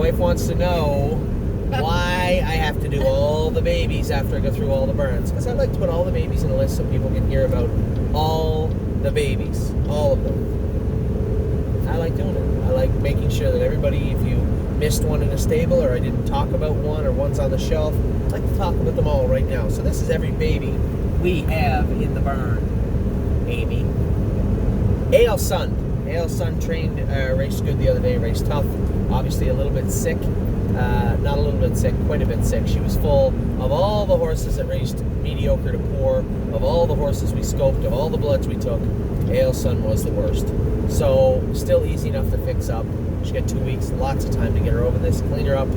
wife wants to know why I have to do all the babies after I go through all the burns. Because I like to put all the babies in a list so people can hear about all the babies. All of them. I like doing it. I like making sure that everybody, if you missed one in a stable or I didn't talk about one or one's on the shelf, I like to talk about them all right now. So this is every baby we have in the barn. Amy. A.L. Sun. A.L. Sun trained, raced good the other day, raced tough. Obviously a little bit sick. Not a little bit sick, quite a bit sick. She was full of all the horses that raced mediocre to poor, of all the horses we scoped, of all the bloods we took. A.L. Sun was the worst. So, still easy enough to fix up. She got 2 weeks, lots of time to get her over this, clean her up.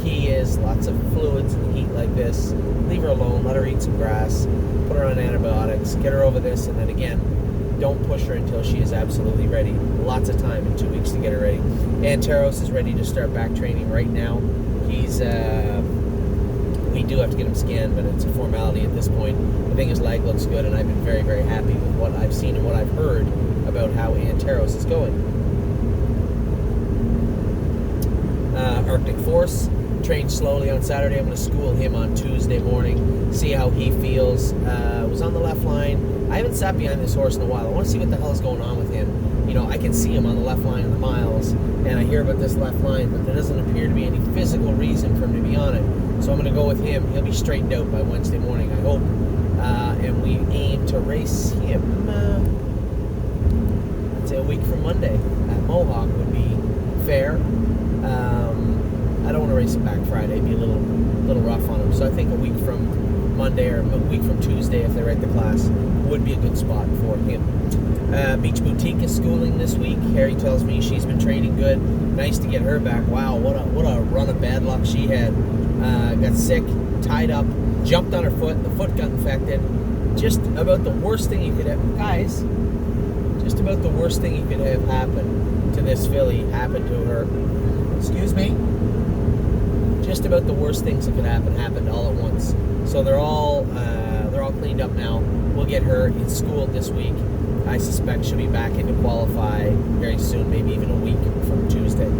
Key is lots of fluids in the heat like this. Leave her alone, let her eat some grass, put her on antibiotics, get her over this, and then again, don't push her until she is absolutely ready. Lots of time in 2 weeks to get her ready. Anteros is ready to start back training right now. He's, we do have to get him scanned, but it's a formality at this point. I think his leg looks good, and I've been very, very happy with what I've seen and what I've heard about how Anteros is going. Arctic Force trained slowly on Saturday. I'm going to school him on Tuesday morning, see how he feels. Was on the left line. I haven't sat behind this horse in a while. I want to see what the hell is going on with him. You know, I can see him on the left line in the miles, and I hear about this left line, but there doesn't appear to be any physical reason for him to be on it. So I'm going to go with him. He'll be straightened out by Wednesday morning, I hope. And we aim to race him, I'd say a week from Monday at Mohawk would be fair. I don't want to race him back Friday. It'd be a little rough on him. So I think a week from Monday or a week from Tuesday, if they write the class, would be a good spot for him. Beach Boutique is schooling this week. Harry tells me she's been training good. Nice to get her back. Wow, what a run of bad luck she had. Got sick, tied up, jumped on her foot. The foot got infected. Just about the worst thing you could have, guys. Just about the worst thing you could have happen to this filly happened to her. Excuse me. Just about the worst things that could happen happened all at once. So they're all cleaned up now. We'll get her in school this week. I suspect she'll be back into qualify very soon, maybe even a week from Tuesday.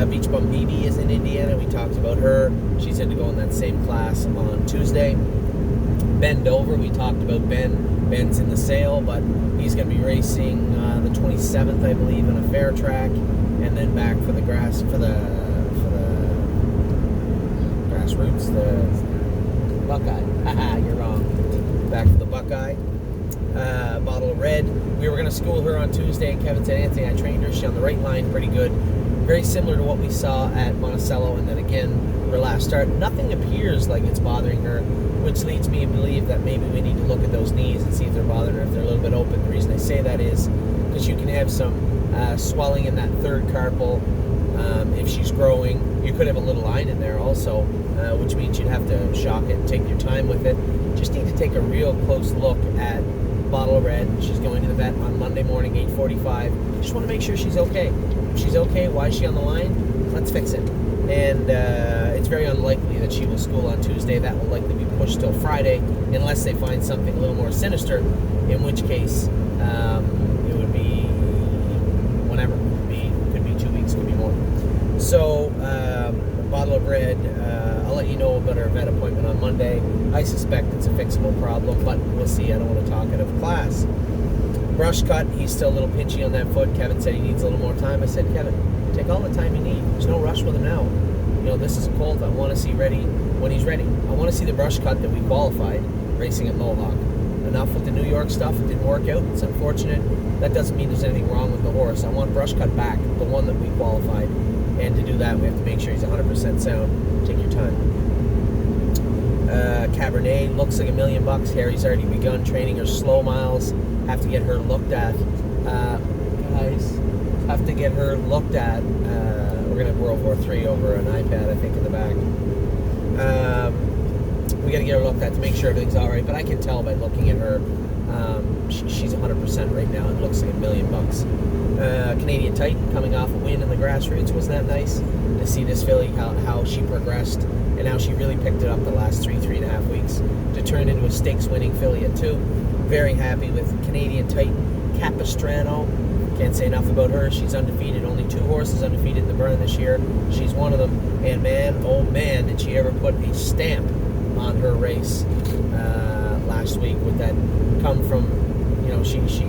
Beach Bum BB is in Indiana. We talked about her. She's in to go in that same class on Tuesday. Ben Dover, we talked about Ben. Ben's in the sale, but he's going to be racing the 27th, I believe, in a fair track, and then back for the grassroots, the Buckeye. Haha, you're wrong. Back for the Buckeye. Bottle of Red. We were going to school her on Tuesday, and Kevin said, Anthony, I trained her. She's on the right line, pretty good. Very similar to what we saw at Monticello, and then again, her last start. Nothing appears like it's bothering her, which leads me to believe that maybe we need to look at those knees and see if they're bothering her, if they're a little bit open. The reason I say that is because you can have some swelling in that third carpal. If she's growing, you could have a little line in there also, which means you'd have to shock it and take your time with it. Just need to take a real close look at Bottle of Red. She's going to the vet on Monday morning, 8:45. Just want to make sure she's okay. If she's okay, why is she on the line? Let's fix it. And it's very unlikely that she will school on Tuesday. That will likely be pushed till Friday, unless they find something a little more sinister, in which case it would be whenever. Could be 2 weeks, could be more. So, Bottle of Red, I'll let you know about our vet appointment on Monday. I suspect it's a fixable problem, but we'll see. I don't want to talk out of class. Brush cut, he's still a little pinchy on that foot. Kevin said he needs a little more time. I said, Kevin, take all the time you need. There's no rush with him now. You know, this is a colt I want to see ready when he's ready. I want to see the brush cut that we qualified racing at Mohawk. Enough with the New York stuff. It didn't work out. It's unfortunate. That doesn't mean there's anything wrong with the horse. I want brush cut back, the one that we qualified. And to do that, we have to make sure he's 100% sound. Take your time. Cabernet looks like $1 million. Harry's already begun training her slow miles. Have to get her looked at. Guys, have to get her looked at. We're going to have World War III over an iPad, I think, in the back. We got to get her looked at to make sure everything's all right. But I can tell by looking at her, she's 100% right now. It looks like $1 million. Canadian Titan coming off a win in the grassroots. Wasn't that nice to see this filly, how she progressed and how she really picked it up the last 3.5 weeks to turn into a stakes winning filly at 2. Very happy with Canadian Titan. Capistrano Can't say enough about her. She's undefeated. Only 2 horses undefeated in the burn this year. She's one of them. And man, oh man, did she ever put a stamp on her race last week with that come from, she was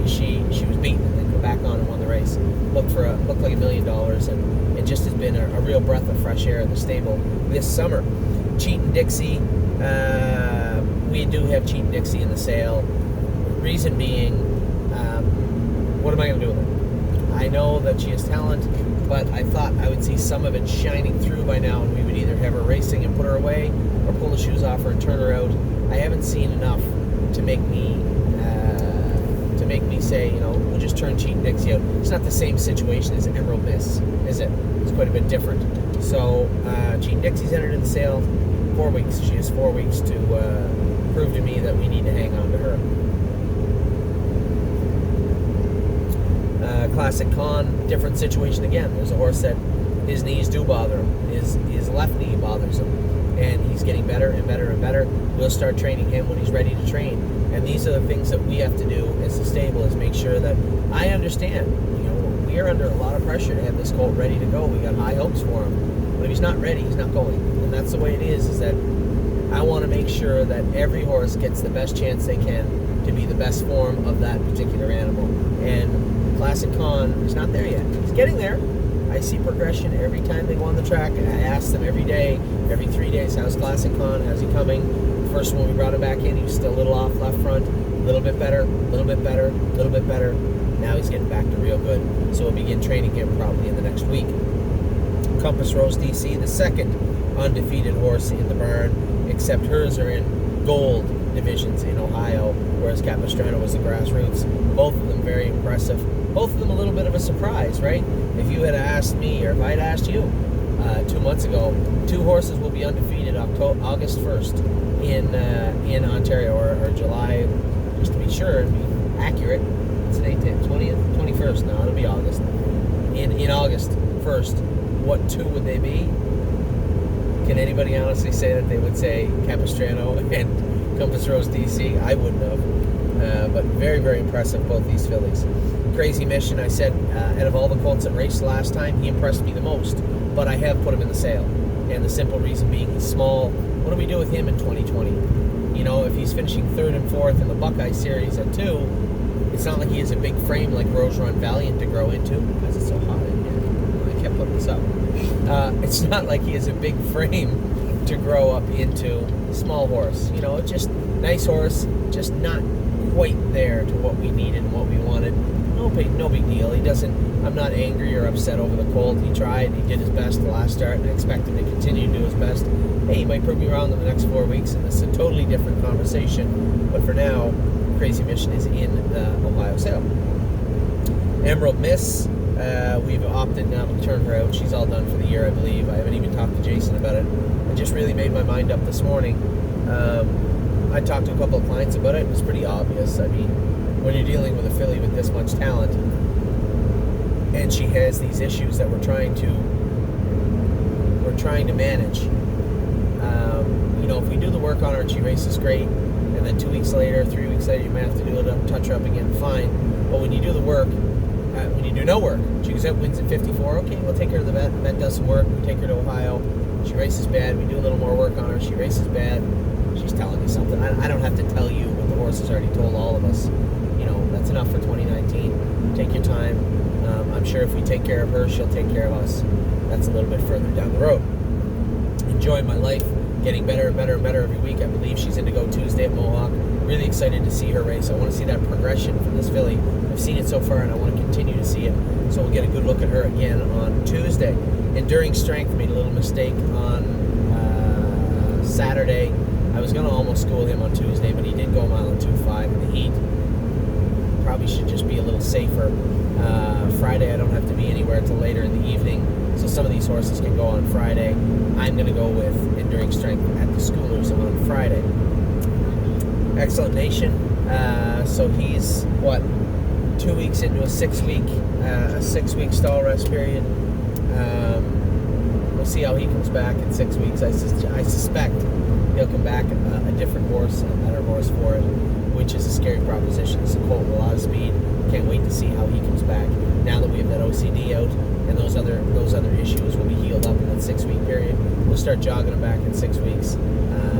beaten and then come back on and won the race. Looked like $1 million, and it just has been a real breath of fresh air in the stable this summer. Cheatin' Dixie, we do have Cheatin' Dixie in the sale. Reason being, what am I going to do with her? I know that she has talent, but I thought I would see some of it shining through by now, and we would either have her racing and put her away, or pull the shoes off her and turn her out. I haven't seen enough to make me say, we'll just turn Cheatin' Dixie out. It's not the same situation as Emerald Miss, is it? It's quite a bit different. So Cheatin' Dixie's entered in the sale. 4 weeks. She has 4 weeks to prove to me that we need to hang on to her. Classic Con, different situation again. There's a horse that his knees do bother him. His left knee bothers him, and he's getting better and better and better. We'll start training him when he's ready to train. And these are the things that we have to do as a stable, is make sure that I understand. We are under a lot of pressure to have this colt ready to go. We got high hopes for him, but if he's not ready, he's not going. And that's the way it is that I want to make sure that every horse gets the best chance they can to be the best form of that particular animal. And Classic Con is not there yet. He's getting there. I see progression every time they go on the track, and I ask them every day, every 3 days, how's Classic Con? How's he coming? First one we brought him back in, he was still a little off left front, a little bit better, a little bit better, a little bit better. Now he's getting back to real good. So we'll begin training him probably in the next week. Compass Rose DC, the second undefeated horse in the barn, except hers are in gold divisions in Ohio, whereas Capistrano was the grassroots. Both of them very impressive. Both of them a little bit of a surprise, right? If you had asked me, or if I had asked you 2 months ago, 2 horses will be undefeated August 1st in Ontario, or July, just to be sure and be accurate. It's the 18th, 20th, 21st now. It'll be August. In August 1st, what 2 would they be? Can anybody honestly say that they would say Capistrano and Compass Rose DC? I wouldn't have. But very, very impressive, both these fillies. Crazy Mission, I said, out of all the colts that raced last time, he impressed me the most. But I have put him in the sale. And the simple reason being he's small. What do we do with him in 2020? If he's finishing 3rd and 4th in the Buckeye Series at 2, it's not like he has a big frame like Rose Run Valiant to grow into. Why is it so hot in here? I kept putting this up. It's not like he has a big frame to grow up into. Small horse. Just nice horse, just not quite there to what we needed and what we wanted. No big deal. He doesn't. I'm not angry or upset over the colt. He tried. He did his best the last start, and I expect him to continue to do his best. Hey, he might prove me wrong in the next 4 weeks, and this is a totally different conversation. But for now, Crazy Mission is in the Ohio sale. Emerald Miss, we've opted now to turn her out. She's all done for the year, I believe. I haven't even talked to Jason about it. I just really made my mind up this morning. I talked to a couple of clients about it. It was pretty obvious. I mean, when you're dealing with a filly with this much talent, and she has these issues that we're trying to manage. If we do the work on her and she races great, and then 2 weeks later, 3 weeks later, you might have to do it, touch her up again, fine. But when you do the work, when you do no work, she goes out, wins at 54, okay, we'll take her to the vet. The vet does some work, we take her to Ohio. She races bad, we do a little more work on her, she races bad. She's telling you something. I don't have to tell you what the horse has already told all of us. That's enough for 2019. Take your time. I'm sure if we take care of her, she'll take care of us. That's a little bit further down the road. Enjoying my life, getting better and better and better every week. I believe she's in to go Tuesday at Mohawk. Really excited to see her race. I want to see that progression from this filly. I've seen it so far, and I want to continue to see it. So we'll get a good look at her again on Tuesday. Enduring Strength made a little mistake on Saturday. I was going to almost school him on Tuesday, but he did go a mile and 2.5 in the heat. Probably should just be a little safer. Friday I don't have to be anywhere until later in the evening, so some of these horses can go on Friday. I'm going to go with Enduring Strength at the schoolers on Friday. Excellent Nation. So he's 2 weeks into a 6 week stall rest period. We'll see how he comes back in 6 weeks. I suspect he'll come back a different horse, a better horse for it, which is a scary proposition. It's a colt with a lot of speed, Can't wait to see how he comes back now that we have that OCD out, and those other issues will be healed up in that 6-week period. We'll start jogging him back in 6 weeks,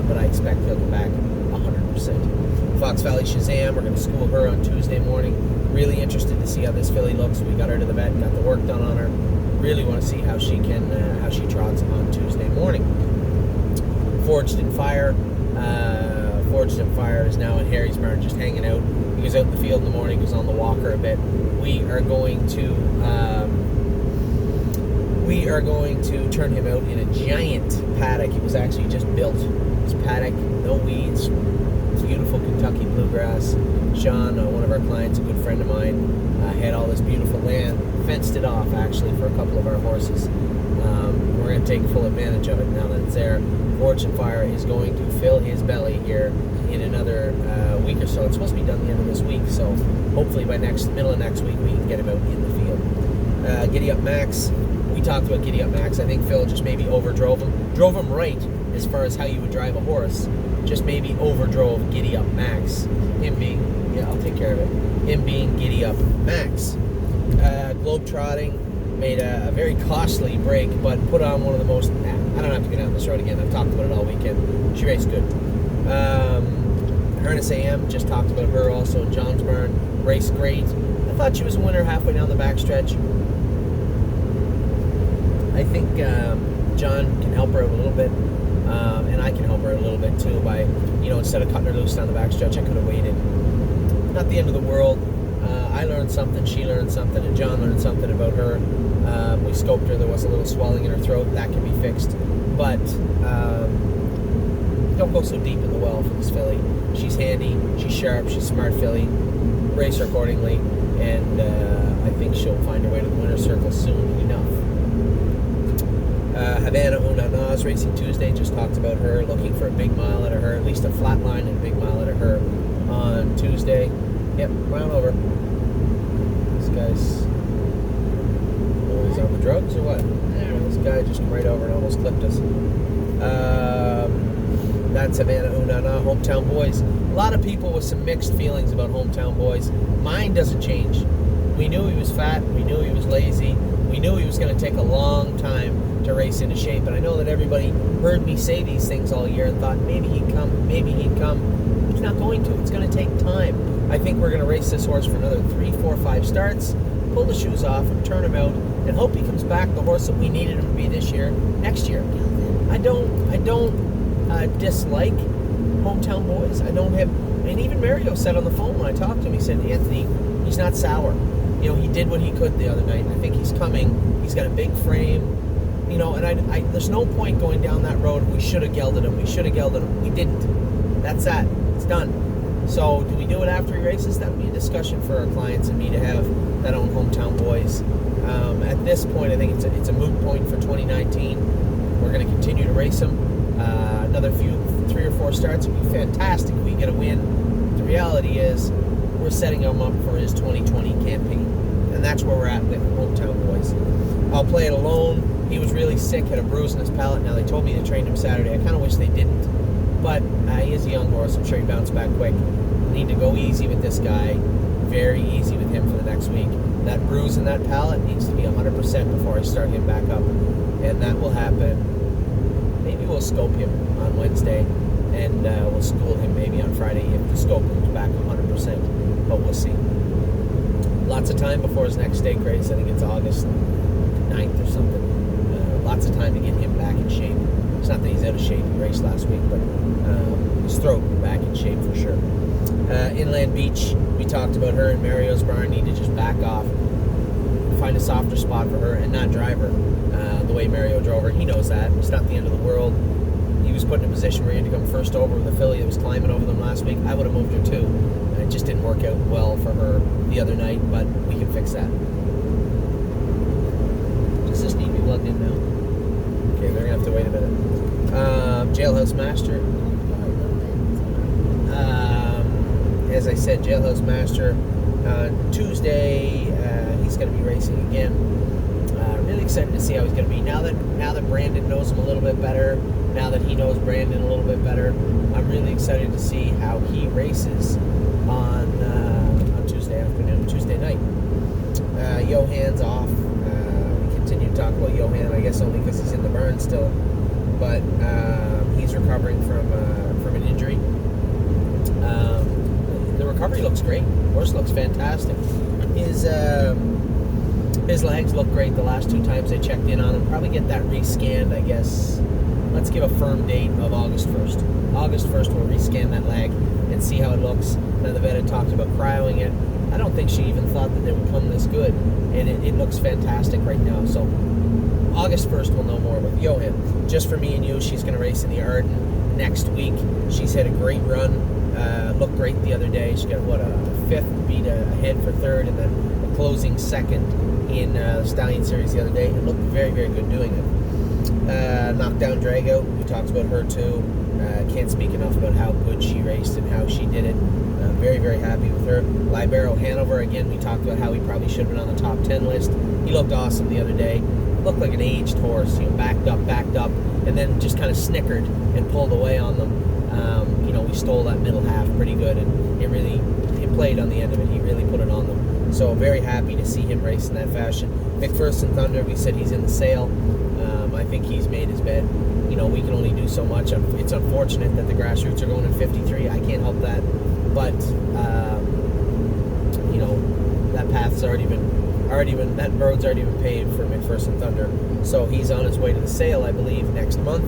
but I expect he'll come back 100%. Fox Valley Shazam, we're going to school her on Tuesday morning. Really interested to see how this filly looks. We got her to the vet, got the work done on her. Really want to see how she trots on Tuesday morning. Forged in Fire. Forged in Fire is now in Harry's barn, just hanging out. He was out in the field in the morning. He was on the walker a bit. We are going to turn him out in a giant paddock. He was actually just built. This paddock, no weeds, beautiful Kentucky bluegrass. Sean, one of our clients, a good friend of mine, had all this beautiful land, fenced it off actually for a couple of our horses. We're going to take full advantage of it now that it's there. Forged in Fire is going to fill his belly here in another week or so. It's supposed to be done the end of this week, so hopefully by middle of next week we can get him out in the field. Giddy Up Max. We talked about Giddy Up Max. I think Phil just maybe overdrove him. Drove him right as far as how you would drive a horse. Just maybe overdrove Giddy Up Max. Him being, I'll take care of it. Him being Giddy Up Max. Globetrotting. Made a very costly break, but put on one of the most... I don't have to go down this road again. I've talked about it all weekend. She raced good. Harness AM, just talked about her also in John's barn. Raced great. I thought she was a winner halfway down the backstretch. I think John can help her a little bit, and I can help her a little bit too by, instead of cutting her loose down the backstretch, I could have waited. Not the end of the world. I learned something, she learned something, and John learned something about her. We scoped her. There was a little swelling in her throat. That can be fixed. But don't go so deep in the well for this filly. She's handy. She's sharp. She's a smart filly. Race her accordingly. And I think she'll find her way to the winner's circle soon enough. Havana Una is racing Tuesday. Just talked about her. Looking for a big mile out of her. At least a flat line and a big mile out of her on Tuesday. Yep, round over. This guy's... He's on the drugs or what? This guy just came right over and almost clipped us. That's Havana Unana, Hometown Boys. A lot of people with some mixed feelings about Hometown Boys. Mine doesn't change. We knew he was fat. We knew he was lazy. We knew he was going to take a long time to race into shape. And I know that everybody heard me say these things all year and thought maybe he'd come, maybe he'd come. He's not going to. It's going to take time. I think we're going to race this horse for another 3, 4, 5 starts, pull the shoes off and turn him out, and hope he comes back the horse that we needed him to be this year, next year. I don't dislike Hometown Boys. I don't have, and even Mario said on the phone when I talked to him, he said, Anthony, he's not sour. He did what he could the other night. I think he's coming. He's got a big frame. And there's no point going down that road. We should have gelded him. We didn't. That's that. It's done. So, do we do it after he races? That would be a discussion for our clients and me to have that own Hometown Boys. At this point, I think it's a moot point for 2019. We're going to continue to race him. Another 3 or 4 starts would be fantastic if we get a win. The reality is, we're setting him up for his 2020 campaign. And that's where we're at with Hometown Boys. I'll play it alone. He was really sick, had a bruise in his palate. Now, they told me they trained him Saturday. I kind of wish they didn't. But he is a young horse. I'm sure he bounced back quick. Need to go easy with this guy. Very easy with him for the next week. That bruise in that palate needs to be 100% before I start him back up. And that will happen. Maybe we'll scope him on Wednesday. And we'll school him maybe on Friday if the scope comes back 100%. But we'll see. Lots of time before his next stake race. I think it's August 9th or something. Lots of time to get him back in shape. It's not that he's out of shape. He raced last week, but his throat back in shape for sure. Inland Beach, we talked about her in Mario's barn. Need to just back off, find a softer spot for her, and not drive her the way Mario drove her. He knows that. It's not the end of the world. He was put in a position where he had to come first over with a filly that was climbing over them last week. I would have moved her too. And it just didn't work out well for her the other night, but we can fix that. Does this need to be plugged in now? Okay, they're going to have to wait a minute. Jailhouse Master. As I said, Jailhouse Master on Tuesday. He's going to be racing again. Really excited to see how he's going to be. Now that Brandon knows him a little bit better, now that he knows Brandon a little bit better, I'm really excited to see how he races on Tuesday afternoon, Tuesday Johan's off. We continue to talk about Johan, I guess only because he's in the burn still. But he's recovering from an injury. The recovery looks great. Horse looks fantastic. His legs look great the last 2 times I checked in on him. Probably get that rescanned, I guess. Let's give a firm date of August 1st. August 1st, we'll rescan that leg and see how it looks. Now, the vet had talked about cryoing it. I don't think she even thought that they would come this good. And it looks fantastic right now. So, August 1st, we'll know more with Johan. Just for me and you, she's going to race in the Arden next week. She's had a great run. Looked great the other day. She got, a 5th, beat ahead for 3rd, and then a closing 2nd in the Stallion Series the other day. It looked very, very good doing it. Knockdown Drago, we talked about her too. Can't speak enough about how good she raced and how she did it. Very, very happy with her. Libero Hanover, again, we talked about how he probably should have been on the top 10 list. He looked awesome the other day. Looked like an aged horse. Backed up, and then just kind of snickered and pulled away on them. We stole that middle half pretty good, and it played on the end of it. He really put it on them. So very happy to see him race in that fashion. McPherson Thunder, we said he's in the sale. I think he's made his bed. We can only do so much. It's unfortunate that the grassroots are going in 53. I can't help that. But, that path's that road's already been paved for McPherson Thunder. So he's on his way to the sale, I believe, next month.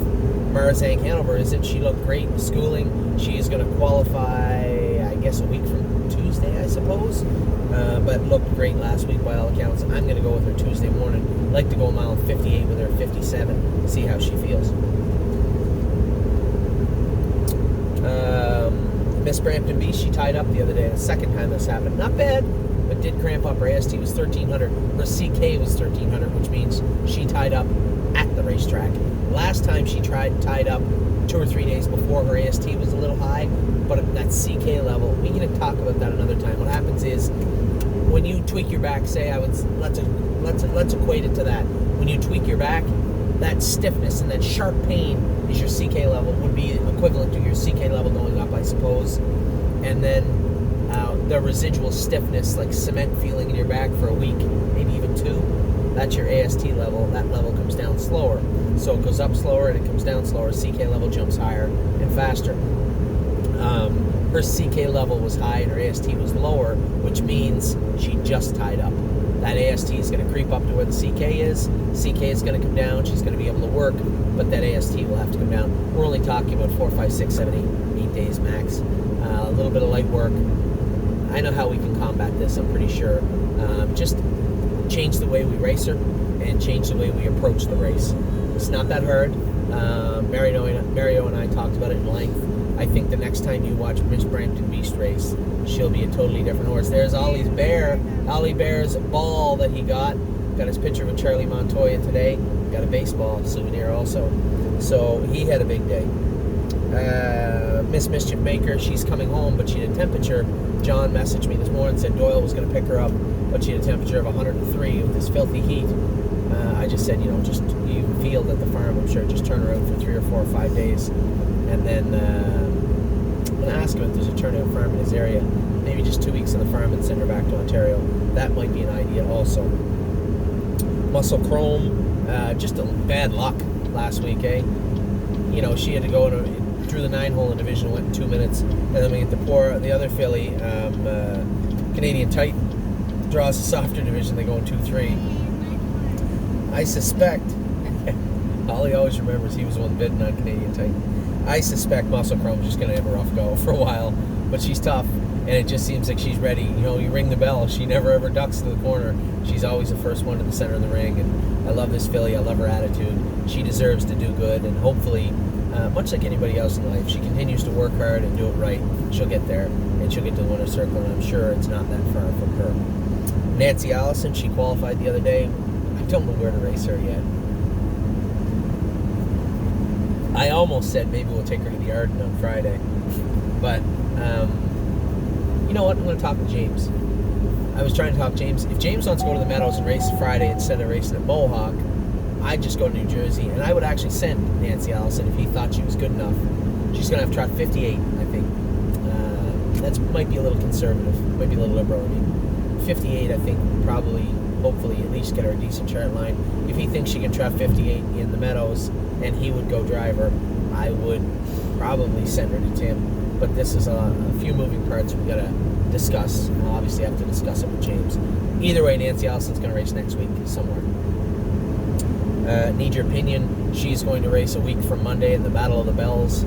Marazank Hanover isn't. She looked great in schooling. She is going to qualify, I guess, a week from Tuesday, I suppose. But looked great last week by all accounts. I'm going to go with her Tuesday morning. I'd like to go a mile 58 with her 57, see how she feels. Miss Brampton Beast, she tied up the other day. The second time this happened. Not bad, but did cramp up. Her AST was 1,300. Her CK was 1,300, which means she tied up at the racetrack. Last time she tied up 2 or 3 days before, her AST was a little high, but at that CK level, we can talk about that another time. What happens is, when you tweak your back, let's equate it to that. When you tweak your back, that stiffness and that sharp pain is your CK level, would be equivalent to your CK level going up, I suppose. And then the residual stiffness, like cement feeling in your back for a week, maybe even 2, that's your AST level. That level comes down slower. So it goes up slower and it comes down slower. CK level jumps higher and faster. Her CK level was high and her AST was lower, which means she just tied up. That AST is going to creep up to where the CK is. CK is going to come down. She's going to be able to work, but that AST will have to come down. We're only talking about 4, 5, 6, 7, 8 days max. A little bit of light work. I know how we can combat this, I'm pretty sure. Just change the way we race her and change the way we approach the race. It's not that hard. Mario and I talked about it in length. I think the next time you watch Miss Brampton Beast race, she'll be a totally different horse. There's Ollie's bear. Ollie Bear's ball that he got his picture with Charlie Montoya today. Got a baseball souvenir also. So he had a big day. Miss Mischief Maker, she's coming home, but she had a temperature. John messaged me this morning and said Doyle was going to pick her up, but she had a temperature of 103 with this filthy heat. I just said, just you field at the farm, I'm sure, just turn her out for 3 or 4 or 5 days. And then I'm going to ask him if there's a turnout farm in his area. Maybe just 2 weeks in the farm and send her back to Ontario. That might be an idea also. Muscle Chrome, just a bad luck last week, eh? She had to go through the 9-hole in division, went in 2 minutes. And then we get the other filly, Canadian Titan, draws a softer division. They go in 2-3. I suspect, Ollie always remembers he was the one bidding on Canadian Titan. I suspect Muscle Chrome's just going to have a rough go for a while, but she's tough, and it just seems like she's ready. You ring the bell, she never ever ducks to the corner. She's always the first one to the center of the ring, and I love this filly. I love her attitude. She deserves to do good, and hopefully, much like anybody else in life, she continues to work hard and do it right. She'll get there, and she'll get to the winner's circle, and I'm sure it's not that far from her. Nancy Allison, she qualified the other day. I don't know where to race her yet. I almost said maybe we'll take her to the Arden on Friday. But, you know what? I'm going to talk to James. I was trying to talk to James. If James wants to go to the Meadows and race Friday instead of racing at Mohawk, I'd just go to New Jersey. And I would actually send Nancy Allison if he thought she was good enough. She's going to have trot 58, I think. That might be a little conservative. Might be a little liberal. 58, I think, probably hopefully at least get her a decent chart line. If he thinks she can trap 58 in the Meadows and he would go drive her, I would probably send her to Tim. But this is a few moving parts we got to discuss. We'll obviously have to discuss it with James. Either way, Nancy Allison's going to race next week somewhere. Need your opinion. She's going to race a week from Monday in the Battle of the Bells.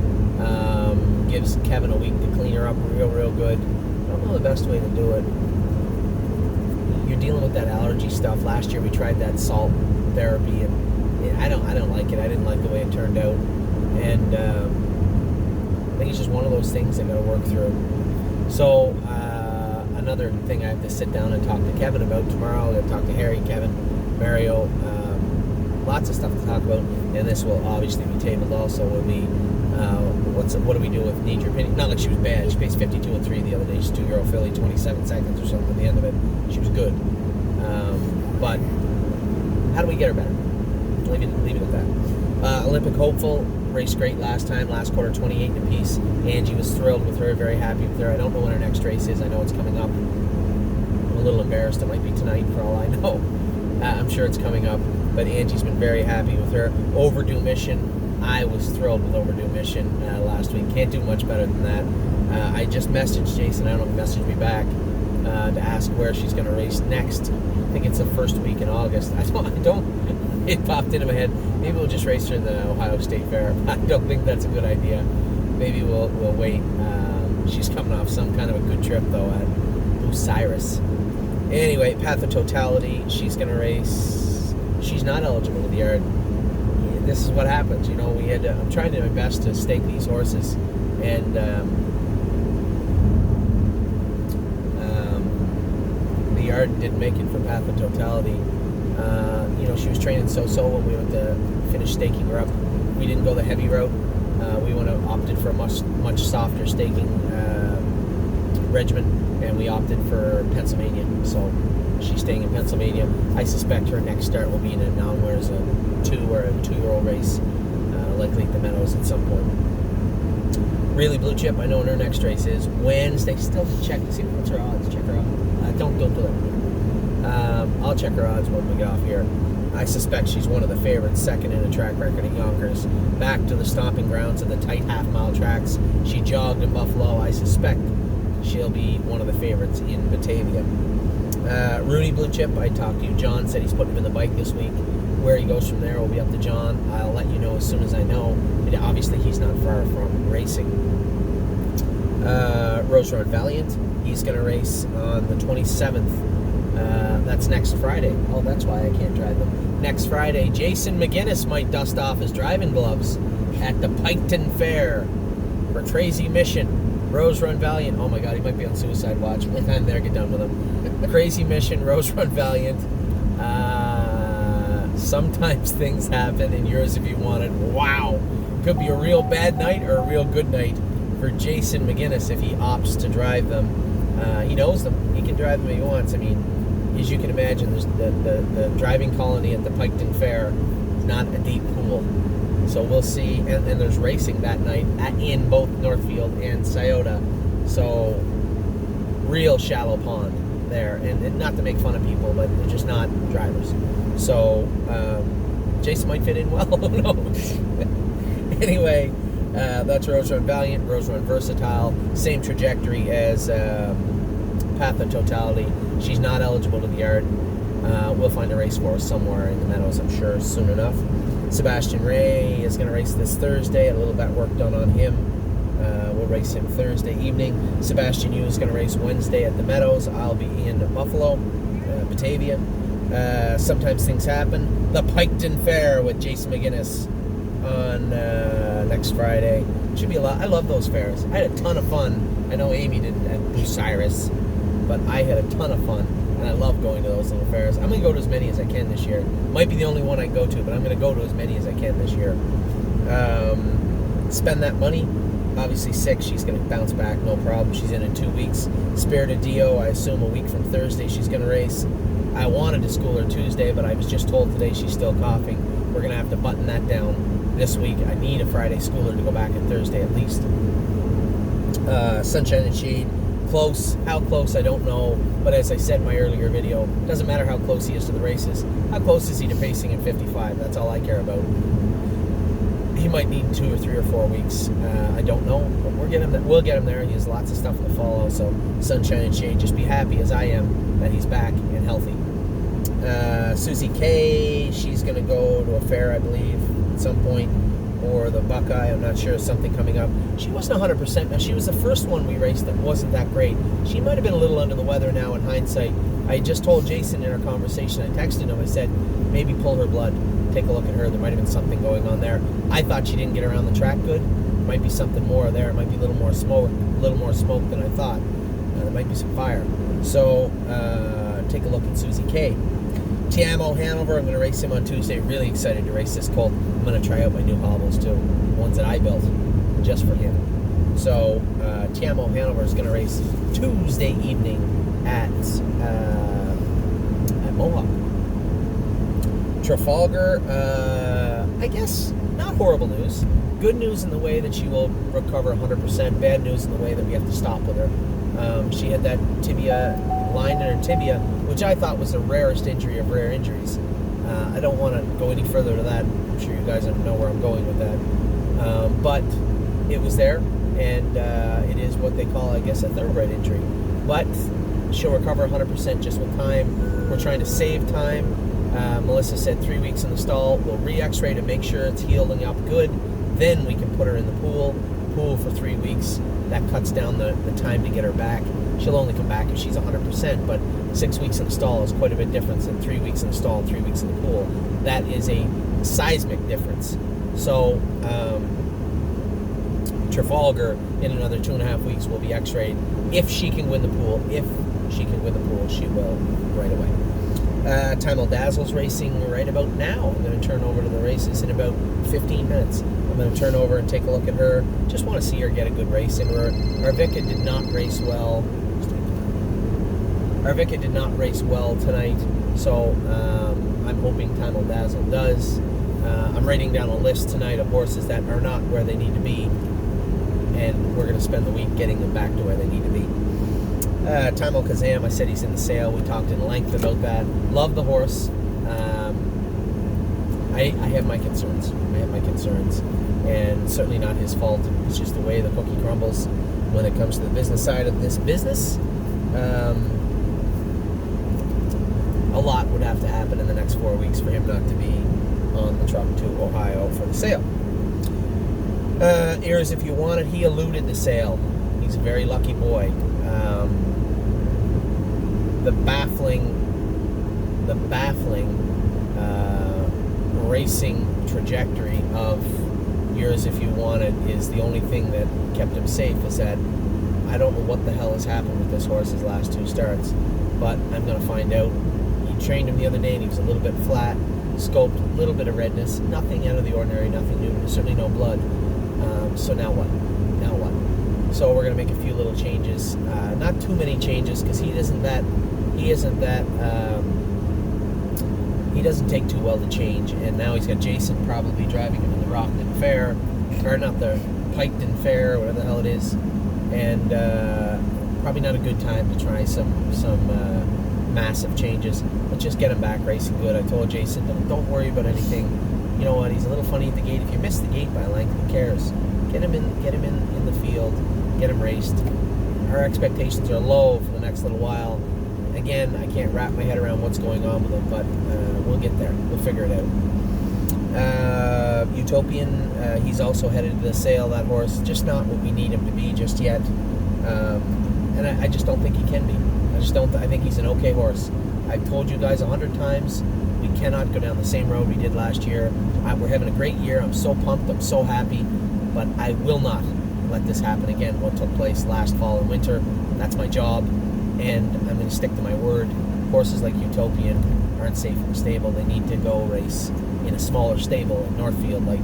Gives Kevin a week to clean her up real good. I don't know the best way to do it. You're dealing with that allergy stuff. Last year we tried that salt therapy, and I don't like it. I didn't like the way it turned out, and I think it's just one of those things I got to work through. So another thing I have to sit down and talk to Kevin about tomorrow. I'm going to talk to Harry, Kevin, Mario. Lots of stuff to talk about, and this will obviously be tabled also. Will be what do we do with Need Your Opinion? Not like she was bad. She paced 52-3 the other day. She's a 2-year-old filly, 27 seconds or something at the end of it. She was good. But how do we get her better? Leave it at that. Olympic hopeful, raced great last time, last quarter 28 in a piece. Angie was thrilled with her, very happy with her. I don't know when her next race is. I know it's coming up. I'm a little embarrassed. It might be tonight for all I know. I'm sure it's coming up. But Angie's been very happy with her. Overdue Mission. I was thrilled with Overdue Mission last week. Can't do much better than that. I just messaged Jason. I don't know if he messaged me back to ask where she's going to race next. I think it's the first week in August. I don't. It popped into my head. Maybe we'll just race her in the Ohio State Fair. I don't think that's a good idea. Maybe we'll wait. She's coming off some kind of a good trip though at Bucyrus. Anyway, Path of Totality. She's going to race. She's not eligible to the yard. This is what happens, you know. I'm trying to my best to stake these horses, and the yard didn't make it for Path of Totality. She was training so when we went to finish staking her up. We didn't go the heavy route. We opted for a much softer staking regimen, and we opted for Pennsylvania. So she's staying in Pennsylvania. I suspect her next start will be in a non-wears a 2-year-old race, likely at the Meadows at some point. Really blue chip. I know when her next race is Wednesday. Still check to see what's her odds. Check her odds. Don't do it. I'll check her odds when we get off here. I suspect she's one of the favorites, second in a track record at Yonkers. Back to the stomping grounds of the tight half-mile tracks. She jogged in Buffalo. I suspect she'll be one of the favorites in Batavia. Rooney blue chip. I talked to you. John said he's putting him in the bike this week. Where he goes from there will be up to John. I'll let you know as soon as I know. And obviously, he's not far from racing. Rose Run Valiant. He's going to race on the 27th. That's next Friday. Oh, that's why I can't drive them. Next Friday, Jason McGinnis might dust off his driving gloves at the Piketon Fair for Crazy Mission. Rose Run Valiant. Oh my God, he might be on suicide watch. By the time there, get done with him. Crazy Mission, Rose Run Valiant. Sometimes things happen, and yours if you want it. Wow. Could be a real bad night or a real good night for Jason McGinnis if he opts to drive them. He knows them. He can drive them if he wants. I mean, as you can imagine, the driving colony at the Piketon Fair is not a deep pool. So we'll see. And there's racing that night in both Northfield and Scioto. So real shallow pond there. And not to make fun of people, but they're just not drivers. So Jason might fit in well. Who knows? Anyway, that's Rose Run Valiant, Rose Run Versatile. Same trajectory as Path of Totality. She's not eligible to the yard. We'll find a race for her somewhere in the Meadows, I'm sure, soon enough. Sebastian Ray is going to race this Thursday. A little bit of work done on him. We'll race him Thursday evening. Sebastian Yu is going to race Wednesday at the Meadows. I'll be in Buffalo, Batavia. Sometimes things happen. The Piketon Fair with Jason McGinnis on next Friday. Should be a lot. I love those fairs. I had a ton of fun. I know Amy didn't at Bucyrus, but I had a ton of fun, and I love going to those little fairs. I'm going to go to as many as I can this year. Might be the only one I go to, but I'm going to go to as many as I can this year. Spend that money. Obviously sick. She's going to bounce back, no problem. She's in 2 weeks. Spirited Dio, I assume a week from Thursday she's going to race. I wanted to school her Tuesday, but I was just told today she's still coughing. We're going to have to button that down this week. I need a Friday schooler to go back on Thursday at least. Sunshine and Shade, close, I don't know. But as I said in my earlier video, it doesn't matter how close he is to the races. How close is he to pacing in 55? That's all I care about. He might need 2 or 3 or 4 weeks. I don't know, but we'll get him there. He has lots of stuff to follow, so sunshine and shade. Just be happy as I am that he's back and healthy. Susie K, she's going to go to a fair, I believe, at some point, or the Buckeye. I'm not sure, something coming up. She wasn't 100%. Now, she was the first one we raced that wasn't that great. She might have been a little under the weather now in hindsight. I just told Jason in our conversation, I texted him, I said, maybe pull her blood. Take a look at her. There might have been something going on there. I thought she didn't get around the track good. Might be something more there. It might be a little more smoke than I thought. There might be some fire. So take a look at Susie K. Tiamo Hanover, I'm going to race him on Tuesday. Really excited to race this colt. I'm going to try out my new hobbles too, ones that I built just for him. So Tiamo Hanover is going to race Tuesday evening at Mohawk. Trafalgar, I guess not horrible news. Good news in the way that she will recover 100%. Bad news in the way that we have to stop with her. She had that tibia line in her tibia, which I thought was the rarest injury of rare injuries. I don't want to go any further to that. I'm sure you guys know where I'm going with that. But it was there, and it is what they call, I guess, a thoroughbred injury. But she'll recover 100% just with time. We're trying to save time. Melissa said 3 weeks in the stall. We'll re-x-ray to make sure it's healing up good. Then we can put her in the pool for 3 weeks. That cuts down the time to get her back. She'll only come back if she's 100%, but 6 weeks in the stall is quite a bit different than 3 weeks in the stall and 3 weeks in the pool. That is a seismic difference. So Trafalgar, in another 2.5 weeks, will be x-rayed. If she can win the pool, she will right away. Time Dazzle's racing right about now. I'm going to turn over to the races in about 15 minutes. I'm going to turn over and take a look at her. Just want to see her get a good race in her. Arvika did not race well. Tonight, so I'm hoping Time Dazzle does. I'm writing down a list tonight of horses that are not where they need to be, and we're going to spend the week getting them back to where they need to be. Taimo Kazam, I said he's in the sale. We talked in length about that. Love the horse. I have my concerns. And certainly not his fault. It's just the way the cookie crumbles when it comes to the business side of this business. A lot would have to happen in the next 4 weeks for him not to be on the truck to Ohio for the sale. Ears, if you wanted, he eluded the sale. He's a very lucky boy. The baffling racing trajectory of Yours If You Wanted is the only thing that kept him safe. Is that I don't know what the hell has happened with this horse's last 2 starts, but I'm going to find out. He trained him the other day and he was a little bit flat, scoped, a little bit of redness, nothing out of the ordinary, nothing new, certainly no blood. So now what? So we're going to make a few little changes, not too many changes, because he doesn't take too well to change. And now he's got Jason probably driving him in the Rockton Fair, or not the Piketon Fair, whatever the hell it is, and probably not a good time to try some massive changes. Let's just get him back racing good. I told Jason, don't worry about anything. You know what? He's a little funny at the gate. If you miss the gate by a length, who cares? Get him in the field. Get him raced. Our expectations are low for the next little while. Again, I can't wrap my head around what's going on with him, but we'll get there. We'll figure it out. Utopian, he's also headed to the sale, that horse. Just not what we need him to be just yet. And I just don't think he can be. I think he's an okay horse. I've told you guys 100 times, we cannot go down the same road we did last year. We're having a great year. I'm so pumped. I'm so happy. But I will not let this happen again, what took place last fall and winter. That's my job, and I'm going to stick to my word. Horses like Utopian aren't safe in the stable. They need to go race in a smaller stable in Northfield, like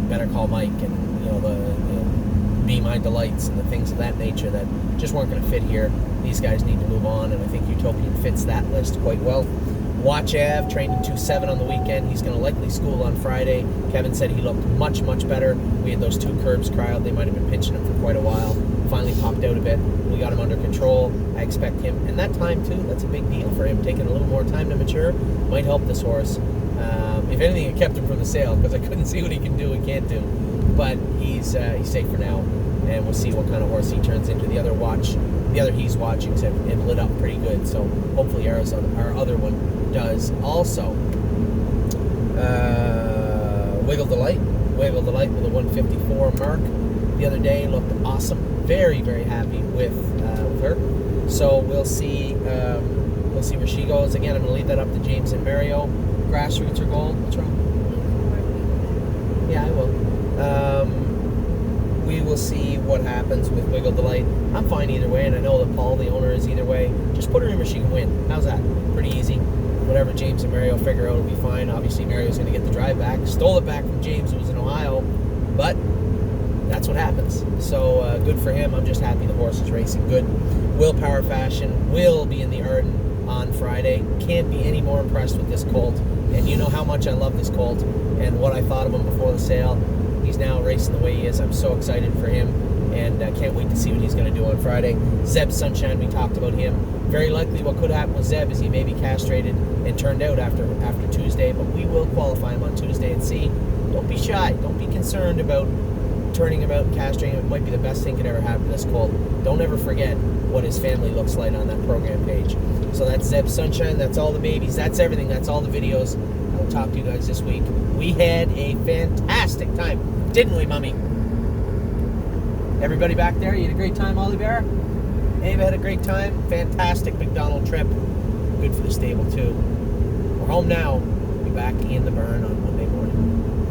Better Call Mike and the Be My Delights and the things of that nature that just weren't going to fit here. These guys need to move on, and I think Utopian fits that list quite well. Watch Ave, trained in 2.7 on the weekend. He's going to likely school on Friday. Kevin said he looked much, much better. We had those 2 curbs cryo. They might have been pinching him for quite a while. finally popped out a bit. We got him under control. I expect him, and that time too, that's a big deal for him. Taking a little more time to mature might help this horse. If anything, it kept him from the sale because I couldn't see what he can do and can't do. But he's safe for now, and we'll see what kind of horse he turns into. The other he's watching have lit up pretty good, so hopefully our other one does also. Wiggle Delight with a 154 mark the other day, looked awesome. Very, very happy with her. So we'll see where she goes. Again, I'm going to leave that up to James and Mario. Grassroots or gold? What's wrong? Yeah, I will. We will see what happens with Wiggle Delight. I'm fine either way, and I know that Paul, the owner, is either way. Just put her in where she can win. How's that? Pretty easy. Whatever James and Mario figure out will be fine. Obviously, Mario's going to get the drive back. Stole it back from James, who was in Ohio, but that's what happens. So good for him. I'm just happy the horse is racing good. Willpower fashion will be in the Arden on Friday. Can't be any more impressed with this colt. And you know how much I love this colt and what I thought of him before the sale. He's now racing the way he is. I'm so excited for him, and can't wait to see what he's going to do on Friday. Zeb Sunshine, we talked about him. Very likely what could happen with Zeb is he may be castrated and turned out after Tuesday, but we will qualify him on Tuesday and see. Don't be shy. Don't be concerned about turning him out and castrating him. It might be the best thing could ever happen to this colt. Don't ever forget what his family looks like on that program page. So that's Zeb Sunshine. That's all the babies. That's everything. That's all the videos. I'll talk to you guys this week. We had a fantastic time, didn't we, Mummy? Everybody back there, you had a great time, Ollie Bear? Abe had a great time. Fantastic McDonald trip. Good for the stable, too. We're home now. We'll be back in the barn on